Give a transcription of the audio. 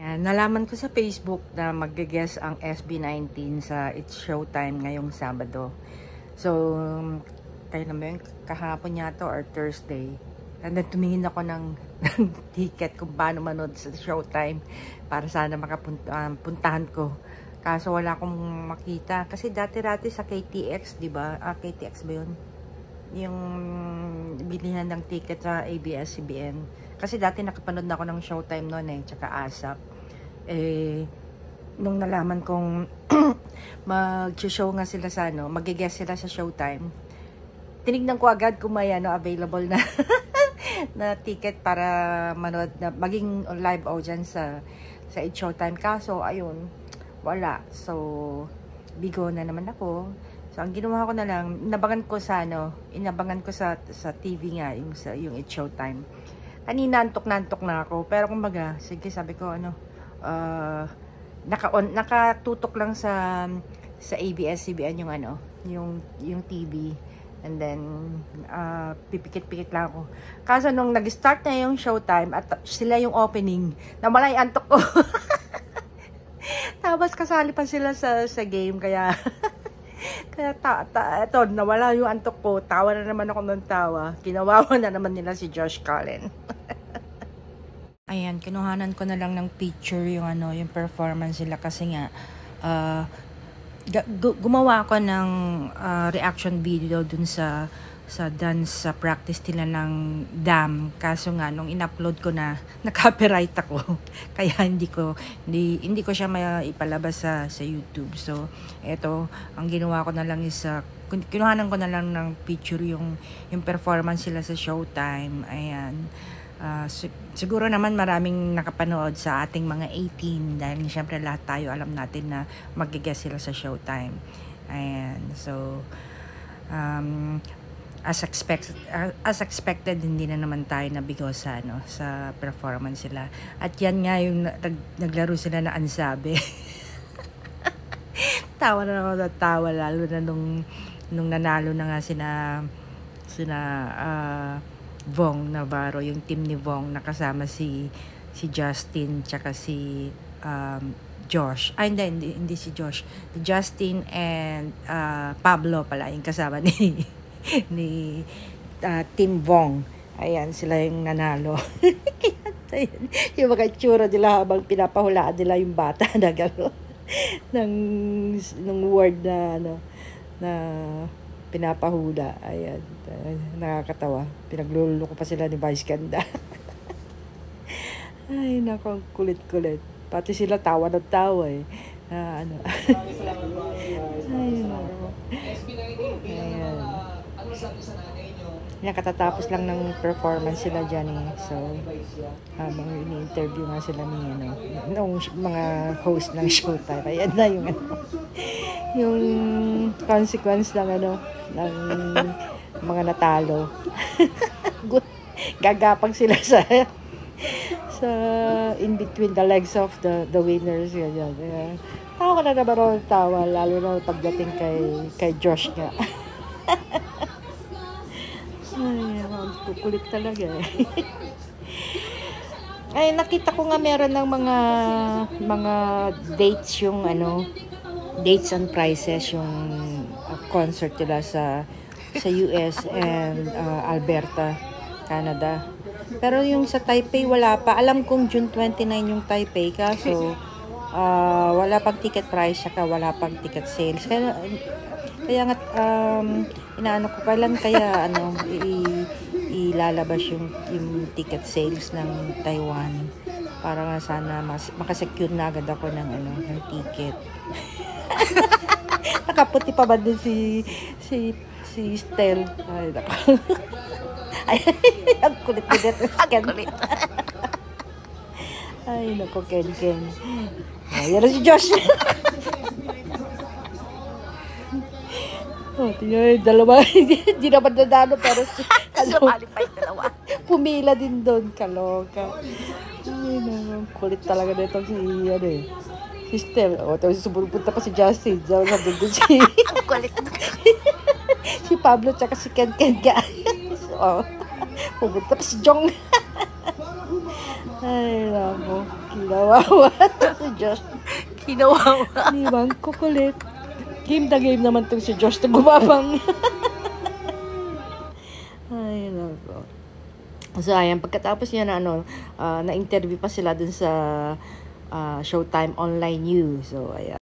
Ayan, nalaman ko sa Facebook na mag-guest ang SB19 sa It's Showtime ngayong Sabado. So, kayo naman kahapon yata or Thursday. And then tumingin ako ng ticket kung paano manood sa Showtime para sana makapuntahan ko. Kaso wala akong makita. Kasi dati-dati sa KTX, di ba? KTX ba yun? Yung bilihan ng ticket sa ABS-CBN. Kasi dati nakapanood na ako ng Showtime noon tsaka ASAP. Nung nalaman kong mag-show nga sila sa mag-guest sila sa Showtime, tinignan ko agad kung may available na na ticket para manood na maging live audience sa It's Showtime. Kaso ayun, wala. So bigo na naman ako. So ang ginawa ko na lang, inabangan ko sa TV nga yung It's Showtime. Kanina antok na ako, pero kumbaga sige, sabi ko nakatutok lang sa ABS-CBN yung TV, and then pipikit-pikit lang ako. Kaso nung nag-start na yung Showtime at sila yung opening, nawala yung antok ko. Tapos kasali pa sila sa game, kaya ito, nawala yung antok ko. Tawa na naman ako ng tawa. Kinawawa na naman nila si Josh Cullen. Ayan, kinuhanan ko na lang ng picture yung performance nila kasi nga gumawa ako ng reaction video dun sa dance sa practice nila ng Damn. Kaso nga nung in-upload ko na copyright ako. Kaya hindi ko siya maipalabas sa YouTube. So eto, ang ginawa ko na lang is kinuhanan ko na lang ng picture yung performance sila sa Showtime. Ayan. Siguro naman maraming nakapanood sa ating mga 18 dahil syempre lahat tayo alam natin na mag-guest sila sa Showtime. Ayan. So as expected, hindi na naman tayo nabigo sa performance sila. At yan nga yung naglaro sila na Ansabe. Tawa na ako sa tawa, lalo na nung nanalo na nga sina Vong Navarro, yung team ni Vong, nakasama si Justin tsaka si Josh. Hindi si Josh. Justin and Pablo pala yung kasama ni Team Vong. Ayan, sila yung nanalo. Yung mga itsura nila habang pinapahulaan nila yung bata na gano'n ng word na pinapahula. Ayan, nakakatawa. Pinaglululo ko pa sila ni Vice Ganda. Ay, nako, kulit-kulit. Pati sila tawa ng tawa Ay, nako. Ayan. Nakatatapos lang ng performance sila dyan So, habang ini-interview nga sila nung mga host ng Showtime. Ayan na yung consequence ng mga natalo. Gagapang sila sa in between the legs of the winners. Ganyan. Tawa ka na naman ako ng tawa, lalo na pagdating kay Josh nga. Ay, kukulit talaga Ay, nakita ko nga meron ng mga dates yung dates and prices yung concert nila sa US and Alberta, Canada. Pero yung sa Taipei wala pa. Alam kong June 29 yung Taipei, kaso wala pang ticket price saka wala pang ticket sales. Kaya nga inaano ko kailan kaya ilalabas yung ticket sales ng Taiwan para nga sana makasecure na agad ako ng ticket. Nakaputi pa ba din si Stel? Ay, nako. Ay, ang kulit na dito. Ang kulit. Ay, nako, Ken. Ayan na si Josh. Tingnan, dalawa. Hindi naman nadano, pero sumali pa yung dalawa. Pumila din doon, kaloka. Ay, nako, kulit talaga na itong si Stel. Tapos sumunod pa si Justin. Sabi doon kulit. Si Pablo tsaka si Ken nga. Pumunta pa si Jong. Ay, nako. Kinawawa si Josh. Kinawawa. Iniwan ko kulit. Game na game naman tong si Josh na gumabang. Ay, nako. So, ayan, pagkatapos niya na, na-interview pa sila dun sa Showtime Online News. So, ayan.